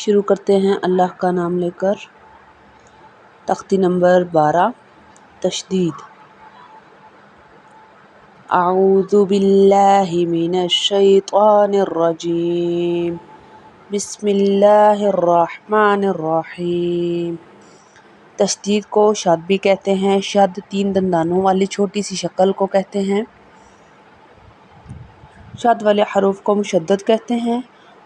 شروع کرتے ہیں اللہ کا نام لے کر۔ تختی نمبر 12 تشدید۔ اعوذ باللہ من الشیطان الرجیم، بسم اللہ الرحمن الرحیم۔ تشدید کو شد بھی کہتے ہیں۔ شد 3 دندانوں والی چھوٹی سی شکل کو کہتے ہیں۔ شد والے حروف کو مشدد کہتے ہیں۔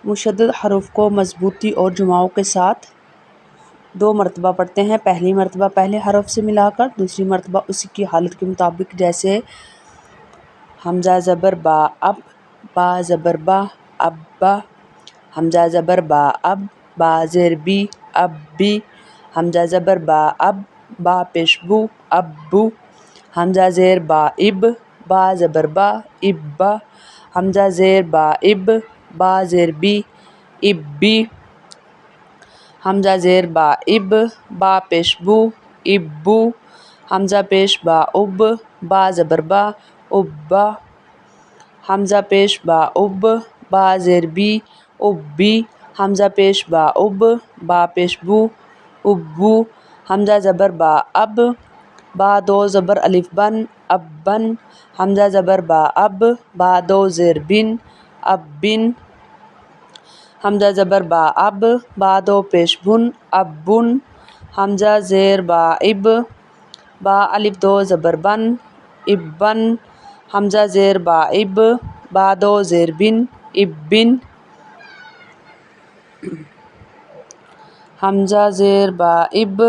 مشدد حروف کو مضبوطی اور جماؤ کے ساتھ 2 مرتبہ پڑھتے ہیں۔ پہلی مرتبہ پہلے حرف سے ملا کر، دوسری مرتبہ اسی کی حالت کے مطابق، جیسے حمزہ زبر با اب، با زبر با اب با، حمزہ زبر با اب، با زیر بی اب بی، حمزہ زبر با اب، با پیش بو اب بو، حمزہ زیر با اب، با زبر با اب با، حمزہ زیر با اب، با زیر بی اب بی، حمزہ زیر با اب، با پیش بو اب بو، حمزہ پیش با اب، با زبر با اب با، حمزہ پیش با اب، با زیر بی اب بی، حمزہ پیش با اب، با پیش بو اب بو، حمزہ زبر با اب، با 2 زبر الف بن اب بن، حمزہ زبر با اب، با 2 زیر بن اب بن، حمزہ زبر با اب، با 2 پیش بن اب بن، حمزہ زیر با اب، با الف 2 زبر بن اب بن، حمزہ زیر با اب، با 2 زیر بن اب بن، حمزہ زیر با اب،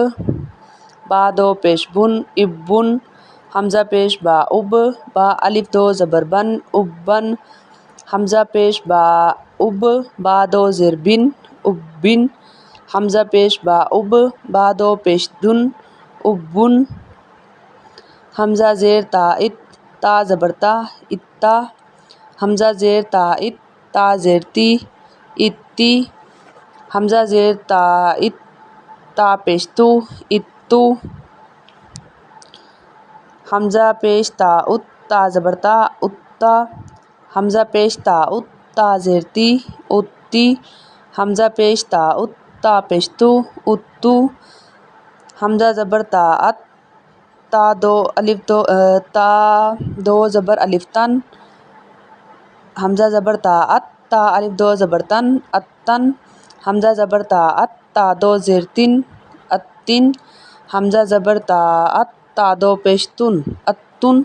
با 2 پیش بن اب بن، حمزہ پیش با اب، با الف 2 زبر بن اب بن، حمزہ پیش با اب، با 2 زیر بن اب بن، حمزہ پیش با اب، با 2 پیش دن اب بن، حمزہ زیر تا ات، تا زبر تا اتا، حمزہ زیر تا ات، تا زیر تی اتی، حمزہ زیر تا ات، تا پیش تو اتو، حمزہ پیش تا ات، تا زبر تا اتا، حمزہ پیش تا ات، تا زیر تی اتی، حمزہ پیش تا ات، تا پیش تو اتو، حمزہ زبر تا ات، تا 2 زبر الف تن، حمزہ زبر تا ات، تا الف 2 زبر تن اتن، حمزہ زبر تا ات، تا 2 زیر تن اتن، حمزہ زبر تا ات، تا 2 پیش تن اتن،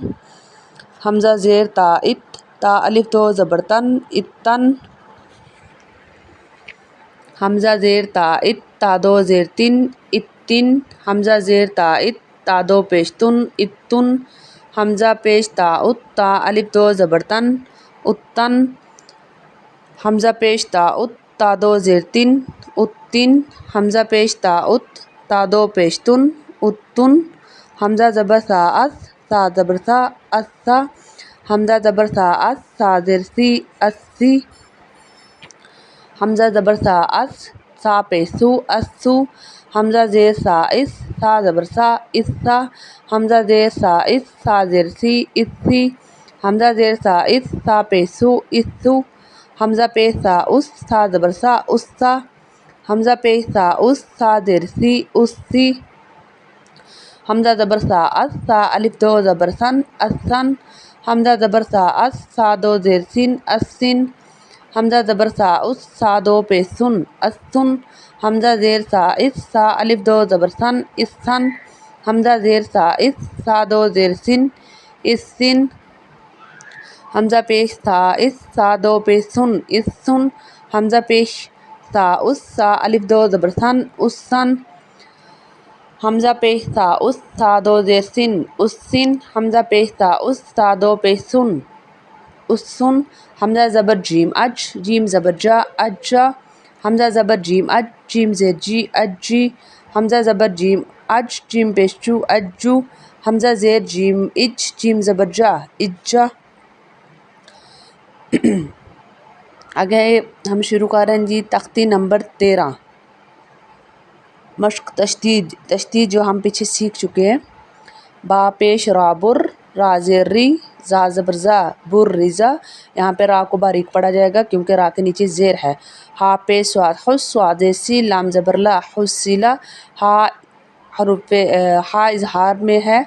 حمزہ زیر تا ات، تا الف 2 زبر تن اتن، حمزہ زیر تا ات، تا 2 زیر تن اتن، حمزہ زیر تا ات، تا 2 پیش تن اتن، حمزہ پیش تا ات، تا الف 2 زبر تن اتن، حمزہ پیش تا ات، تا 2 زیر تن اتن، حمزہ پیش تا ات، تا 2 پیش تن اتن، حمزہ زبر سا اس، سا زبر سا اسا، حمزہ زبر سا اس، سا زیر سی اسی، حمزہ زبر سا اس، سا پیش سو اسو، حمزہ زیر سا اس، سا زبر سا اسا، حمزہ زیر سا اس، سا زیر سی اسی، حمزہ زیر سا اس، سا پیش سو اسو، حمزہ پیش سا اس، سا زبر سا اسا، حمزہ پیش سا اس، سا زیر سی اسی، حمزہ زبر سا اس، سا الف 2 زبر سن اسن، حمزہ زبر سا اس، سا 2 زیر سن اسن، حمزہ زبر سا اس، سا 2 پیش سن اسن، حمزہ زیر سا اس، سا الف 2 زبر سن اسن، حمزہ زیر سا اس، سا 2 زیر سن اسن، حمزہ پیش سا اس، سا 2 پیش سن اسن، حمزہ پیش سا اس، سا الف 2 زبر سن اسن، حمزہ پیش سا اس، سا 2 زیر سن اسن، حمزہ پیش سا اس، سا 2 پیش سن اسن، حمزہ زبر جیم اج، جیم زبر جا اجا، حمزہ زبر جیم اج، جیم زیر جی اجی، حمزہ زبر جیم اج، جیم پیش جو اجو، حمزہ زیر جیم اج، جیم زبر جا اجا۔ آگے ہم شروع کر رہے ہیں جی تختی نمبر 13 مشق تشدید۔ تشدید جو ہم پیچھے سیکھ چکے ہیں۔ با پیش را بر، را زیر ری، زا زبر زا، بر رضا، یہاں پہ را کو باریک پڑھا جائے گا کیونکہ را کے نیچے زیر ہے۔ ہا پہ سواد حس، سواد سی، لام زبر لا، حسیلا، ہا حروف ہا اظہار میں ہے،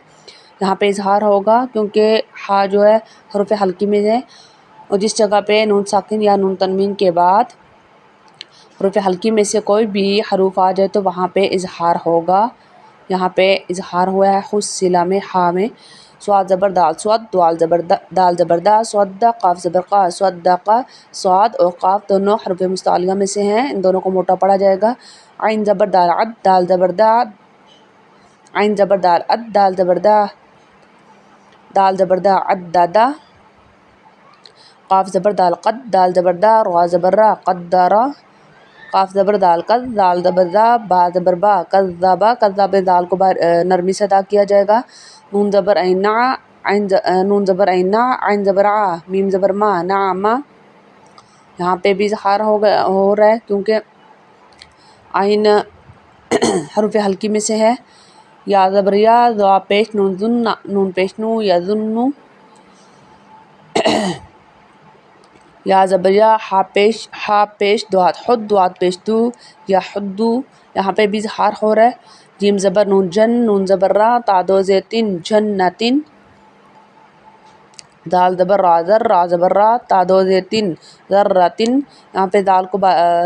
یہاں پہ اظہار ہوگا کیونکہ ہا جو ہے حروف حلقی میں ہے، اور جس جگہ پہ نون ساکن یا نون تنوین کے بعد حروف حلقی میں سے کوئی بھی حروف آ جائے تو وہاں پہ اظہار ہوگا، یہاں پہ اظہار ہوا ہے حسیلا میں، ہا میں۔ سواد زبر دال، سواد، دوال زبر دال زبر دا، سودا، قاف زبر قا، سودا، سواد اور قاف دونوں حروف مستعلیہ میں سے ہیں، ان دونوں کو موٹا پڑھا جائے گا۔ عین زبر دال عد، دال زبر دا، عین زبر دال عد، دال زبر دا، دال زبر دا عددا، قاف زبر دال قد، دال زبر دا، را زبر را، قدارا، قاف زبر دال قد، دال زبر دا، با زبر با، کذابا، کذاب دال کو نرمی سے ادا کیا جائے گا۔ نون زبر عین نا، نون زبر عین نا، عین زبر آ، میم زبر ما، نعما، یہاں پہ بھی اظہار ہو رہا ہے کیونکہ عین حروف حلقی میں سے ہے۔ یا زبر یا، ذا پیش نون ذن، نون پیش نو، یا ذنو، یا زبر یا، ہا پیش دوات حد، دوات پیش دو، یا حدو، یہاں پہ بھی اظہار ہو رہا ہے۔ جیم زبر نون جن، نون زبر را، تا دو زیر تین، جنتن، دال زبر را زر، را زبر را، تا دو زیر تین، ذرتن، یہاں پہ دال کو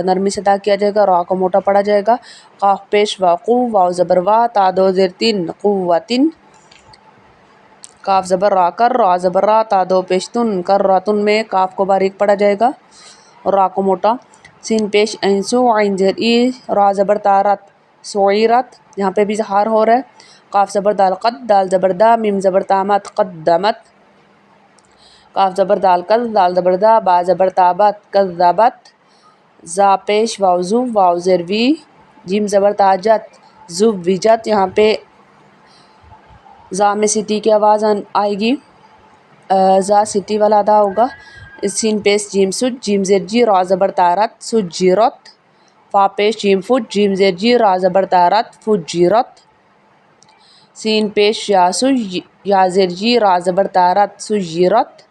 نرمی سے ادا کیا جائے گا، را کو موٹا پڑھا جائے گا۔ قاف پیش وقو، واو زبر وا، تا دو زیر تین، قوتن، کاف زبر را کر، را زبر را، تا دو پیش تن، کرتن میں کاف کو باریک پڑھا جائے گا اور را کو موٹا۔ سین پیش عین سو، عین زیر ای، را زبر تارت، سعیرت، یہاں پہ بھی اظہار ہو رہا ہے۔ قاف زبر دال قد، دال زبر دا، میم زبر تامت، قدمت، قاف زبر دال کز، دال زبر دا، با زبر تابت، کذبت، زا پیش واو زو، واو زیر وی، جیم زبر تاجت، زوجت، یہاں پہ زا میں سٹی کی آواز آئے گی، زا سٹی والا ادا ہوگا۔ سین پیش جیم سج، جیم زیر جی، را زبر تارت، سجیرت، فا پیش جیم فج، جیم زیر جی، را زبر تارت، فجیرت، سین پیش یا سج، یا زیر جی، را زبر تارت، سجیرت،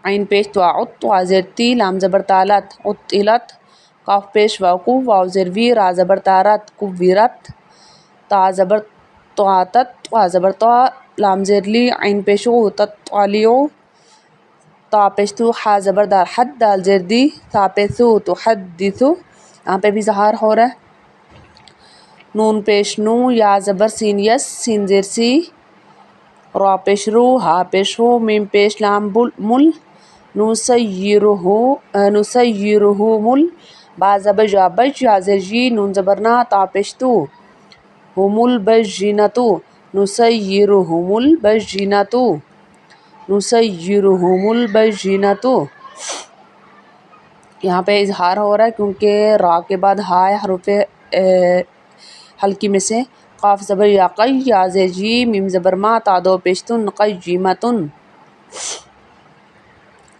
عین پیش توعت، توا زیر تی، لام زبر تالت، عطلت، قاف پیش وقو، واو زیر وی، را زبر تارت، کویرت، تا زبر تواتت، توا زبر تو، لام زیر لی، عین پیش او، تطلیعو، تا پیش تو، حا زبر دال حد، دال زیر دی، تا پیش سو، تحدثو، یہاں پہ بھی اظہار ہو رہا ہے۔ نون پیش نو، یا زبر سین یس، سین زیر سی، را پیش رو، ہا پیش ہو، میم پیش لام مل، نسیرہمل، با زبر جا بج، یا زیر جی، نون زبر نا، تا پیش تو، ہم البجینتو، نسیرہم البجینتو، نسیرہم البجینتو، یہاں پہ اظہار ہو رہا ہے کیونکہ را کے بعد ہا ہے حروف حلقی میں سے۔ قاف زبر یا قی، یا زیر جی، میم زبر ما، تا دو پیش تن، قیمتن،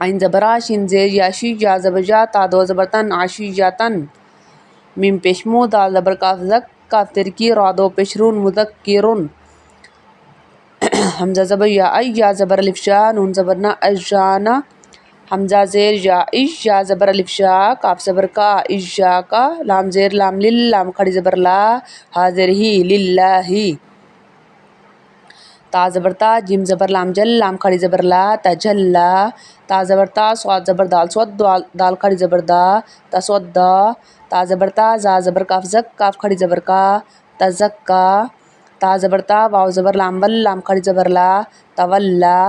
عین زبر آ، شین زیر یاشی، یا زبر جا، تا دو زبر تن، عشیتن، میم پیش مو، دال زبر کاف زک، کاف زیر کی، را دو پیش رون، مذکرن، حمزہ زبر یا ای، یا زبر الف شا، نون زبر نا، اجانا، حمزہ زیر یا اش، یا زبر الف شا، کاف زبر کا، اجا کا، لام زیر لام لل، لام کھڑی زبر لا، ہا زیر ہی، للہ، تا زبر تا، جیم زبر لام جل، لام کھڑی زبر لا، تجلا، تا زبر تا، سواد زبر دال سود، دال کھڑی زبر دا، تسودا، تا زبر تا، زا زبر کاف زک، کاف کھڑی زبر کا، تزکا، تا زبر تا، واو زبر لام ول، لام کھڑی زبر لا، تولا،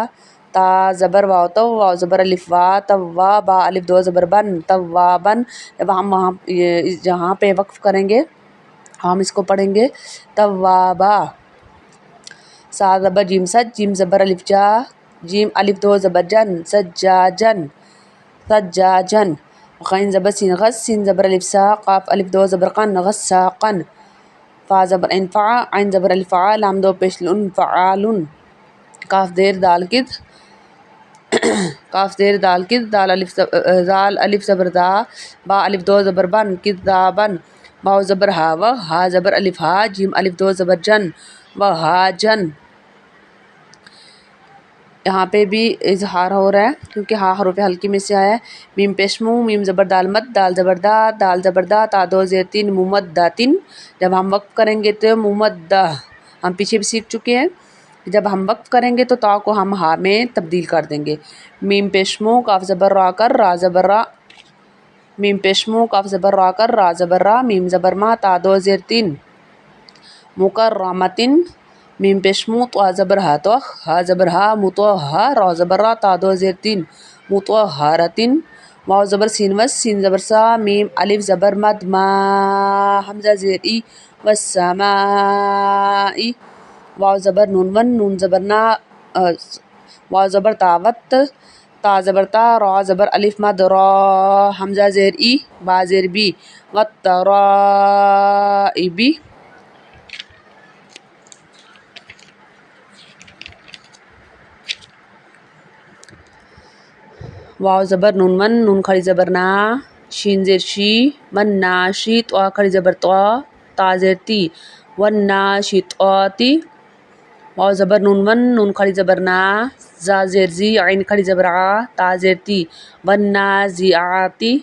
تا زبر واو تو، واو زبر الف وا، توابا، الف دو زبر بن، توابن، جب ہم وہاں جہاں پہ وقف کریں گے ہم اس کو پڑھیں گے توابا۔ سا زبر جیم سج، جیم زبر الف جا، جیم الف دو زبر جن، سجاجن، سجاجن، غین زبر سین غس، سین زبر الف سا، قاف الف دو زبر قن، غساقن، فا زبر انفع، عین زبر الف عا، لام دو پیش لن، فعالن، کاف زیر دال کد، کاف زیر دال کد، دال الف زبر دا، با الف دو زبر بن، کذابن، واو زبر ہا و، ہا زبر الف ہا، جیم الف دو زبر جن، وہاجن، یہاں پہ بھی اظہار ہو رہا ہے کیونکہ ہاں حروف حلقی میں سے آیا ہے۔ میم پیش مو، میم زبر دال مد، دال زبر دا، دال زبر دا، تا دو زیر تین ممداتن، جب ہم وقف کریں گے تو ممدہ، ہم پیچھے بھی سیکھ چکے ہیں، جب ہم وقف کریں گے تو تا کو ہم ہا میں تبدیل کر دیں گے۔ میم پیش مو، کاف زبر را کر، را زبر را، میم پیش مو، کاف زبر را کر، را زبر را، میم زبر ما، تا دو زیر تین مکرمتن، میم پیش مو، طا زبر ہا تو، ہا زبر ہا، مطہا، را زبر را، تا دو زیر تین مطہرتن، واو زبر سین وس، سین زبر سا، میم الف زبر مد ما، حمزہ زیر ای، والسمائی، واو زبر نون ون، نون زبر نا، واو زبر تاوت، تا زبر تا، را زبر الف مد را، حمزہ زیر ای، با زیر بی، والترائبی، واو زبر نون ون، نون کھڑی زبر نا، شین زیر شی، والناشی، طا کھڑی زبر طا، تا زیر تی، والناشطاتی، واو زبر نون ون، نون کھڑی زبر نا، زا زیر زی، عین کھڑی زبر آ، تا زیر تی، والنازعاتی،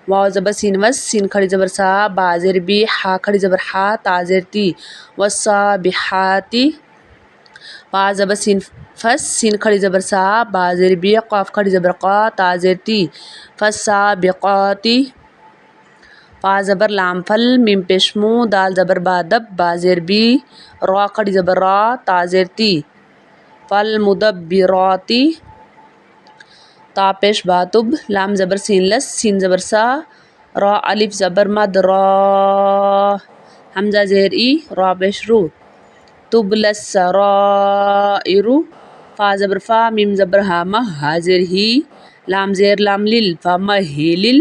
واو زبر سین وس، سین کھڑی زبر سا، با زیر بی، ہا کھڑی زبر ہا، تا زیر تی، والسابحاتی، با زبر سین فس، سین کھڑی زبر سا، با زیر بی، قاف کھڑی زبر قا، تا زیر تی، فالسابقاتی، فا زبر لام فل، میم پیش مو، دال زبر با دب، با زیر بی، را کھڑی زبر را، تا زیر تی، فالمدبراتی، تا پیش با تب، لام زبر سین لس، سین زبر سا، را الف زبر مد را، حمزہ زیر ای، را پیش رو، تبلی السرائر، فا زبر فا، میم زبر ہا مہ، ہا زیر ہی، لام زیر لام لل، فمہلل،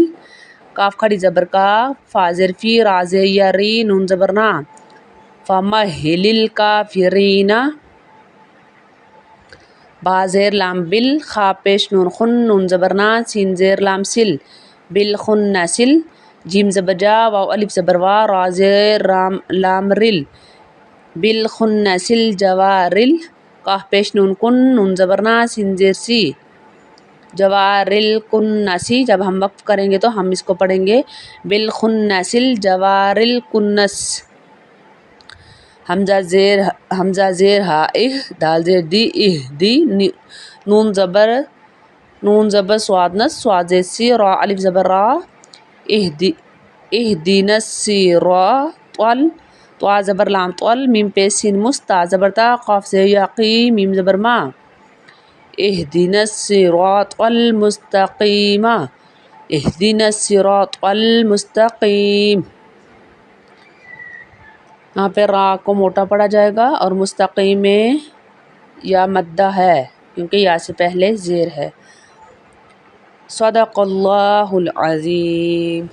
کاف کھڑی زبر کا، فا زیر فی، را زیر یا ری، نون زبر نا، فمہل الکافرین، با زیر لام بل، خا پیش نون خن، نون زبر نا، سین زیر لام سل، بالخنسل، جیم زبر جا، واو الف زبر وا، را زیر لام رل، بالخنسل جوارل، کاف پیش نون کن، نون زبر نا، سین زیر سی، جوارل کنسی، جب ہم وقف کریں گے تو ہم اس کو پڑھیں گے بالخنسل جوارل کنس، حمزہ زیر ہا اہ، دال زیر دی، اہ دی، نون زبر سواد نس، سواد زیر سی، را الف زبر را، اہدینا الصراط، طا زبر لام طول، میم پیش سین مس، تا زبر تا، قاف زیر یقی، میم زبر ما، اہدینا الصراط المستقیم، اہدینا الصراط المستقیم، یہاں پہ را کو موٹا پڑا جائے گا اور مستقیم میں یا مدہ ہے کیونکہ یا سے پہلے زیر ہے۔ صدق اللہ العظیم۔